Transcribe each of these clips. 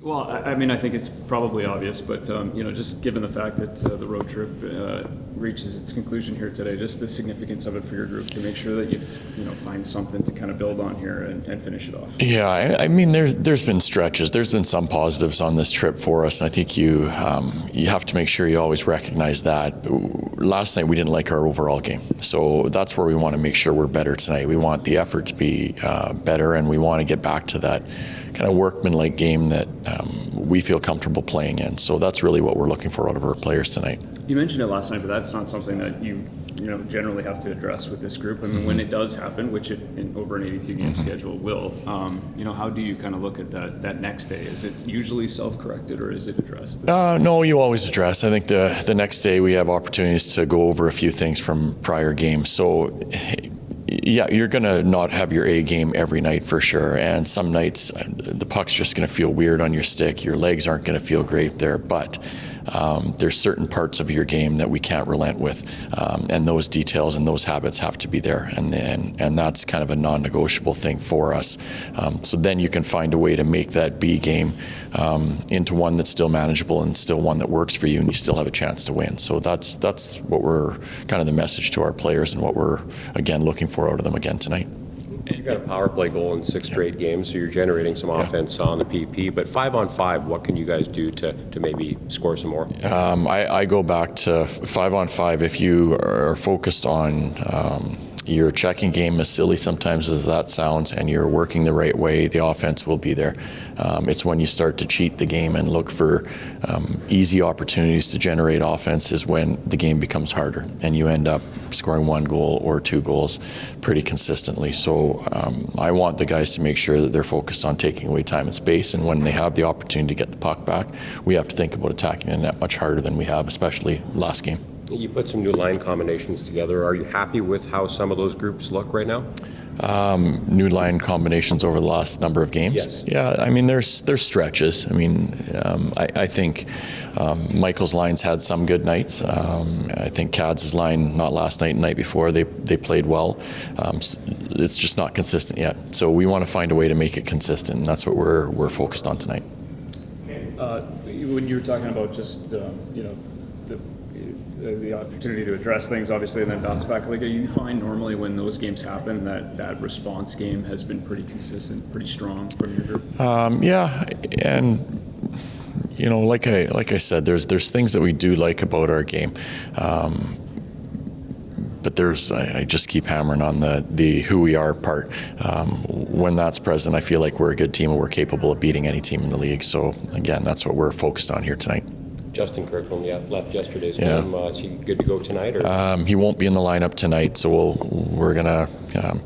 Well, I mean, I think it's probably obvious, but just given the fact that the road trip reaches its conclusion here today, just the significance of it for your group to make sure that you find something to kind of build on here and finish it off. Yeah, I mean, there's been stretches. There's been some positives on this trip for us, and I think you have to make sure you always recognize that. Last night we didn't like our overall game, so that's where we want to make sure we're better tonight. We want the effort to be better, and we want to get back to that kind of workmanlike game that we feel comfortable playing in. So that's really what we're looking for out of our players tonight. You mentioned it last night, but that's not something that you generally have to address with this group. I mean, when it does happen, which it over an 82-game schedule will, how do you kind of look at that next day? Is it usually self-corrected or is it addressed? No, you always address. I think the next day we have opportunities to go over a few things from prior games. So yeah, you're going to not have your A game every night for sure. And some nights the puck's just going to feel weird on your stick. Your legs aren't going to feel great there. But there's certain parts of your game that we can't relent with. And those details and those habits have to be there. And that's kind of a non-negotiable thing for us. So then you can find a way to make that B game into one that's still manageable and still one that works for you, and you still have a chance to win. So that's what we're kind of the message to our players and what we're, again, looking for out of them again tonight. You got a power play goal in 6 straight games, so you're generating some offense on the PP. But 5-on-5, what can you guys do to maybe score some more? I go back to 5-on-5. If you are focused on your checking game, as silly sometimes as that sounds, and you're working the right way, the offense will be there. It's when you start to cheat the game and look for easy opportunities to generate offense is when the game becomes harder and you end up scoring 1 goal or 2 goals pretty consistently. So I want the guys to make sure that they're focused on taking away time and space, and when they have the opportunity to get the puck back, we have to think about attacking the net much harder than we have, especially last game. You put some new line combinations together. Are you happy with how some of those groups look right now? New line combinations over the last number of games. Yes. Yeah, I mean, there's stretches. I mean, I think Michael's lines had some good nights. I think Cads' line, not last night, night before, they played well. It's just not consistent yet. So we want to find a way to make it consistent, and that's what we're focused on tonight. When you were talking about just the opportunity to address things, obviously, and then bounce back. Like, you find normally when those games happen that response game has been pretty consistent, pretty strong from your group. Yeah, and like I said, there's things that we do like about our game. But I just keep hammering on the who we are part. When that's present, I feel like we're a good team and we're capable of beating any team in the league. So again, that's what we're focused on here tonight. Justin Kirkland left yesterday's game. Is he good to go tonight? Or? He won't be in the lineup tonight, so we're going to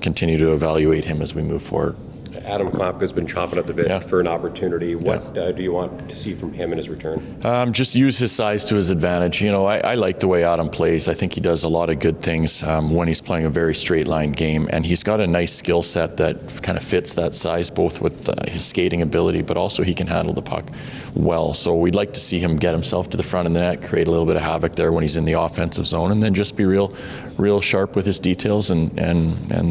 continue to evaluate him as we move forward. Adam Klampka's been chomping at the bit for an opportunity. What do you want to see from him in his return? Just use his size to his advantage. I like the way Adam plays. I think he does a lot of good things when he's playing a very straight line game, and he's got a nice skill set that kind of fits that size, both with his skating ability, but also he can handle the puck well. So we'd like to see him get himself to the front of the net, create a little bit of havoc there when he's in the offensive zone, and then just be real sharp with his details and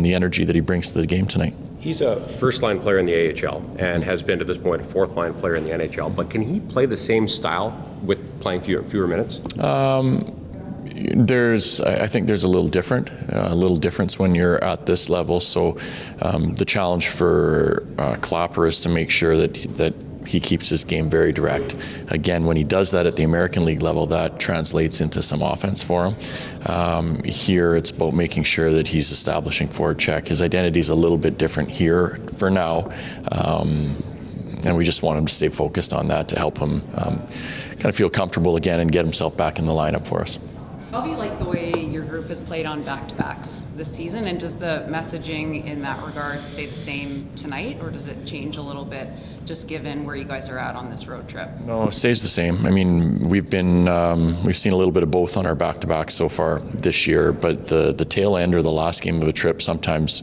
the energy that he brings to the game tonight. He's a first-line player in the AHL and has been to this point a fourth-line player in the NHL. But can he play the same style with playing fewer minutes? I think there's a little difference when you're at this level. So the challenge for Clapper is to make sure that he keeps his game very direct. Again, when he does that at the American League level, that translates into some offense for him. Here, it's about making sure that he's establishing forward check. His identity is a little bit different here for now, and we just want him to stay focused on that to help him kind of feel comfortable again and get himself back in the lineup for us. How do you like the way your group has played on back-to-backs this season, and does the messaging in that regard stay the same tonight, or does it change a little bit just given where you guys are at on this road trip? No, it stays the same. I mean, we've seen a little bit of both on our back-to-backs so far this year, but the tail end or the last game of a trip sometimes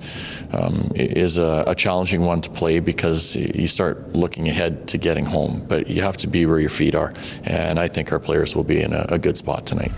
is a challenging one to play because you start looking ahead to getting home, but you have to be where your feet are, and I think our players will be in a good spot tonight.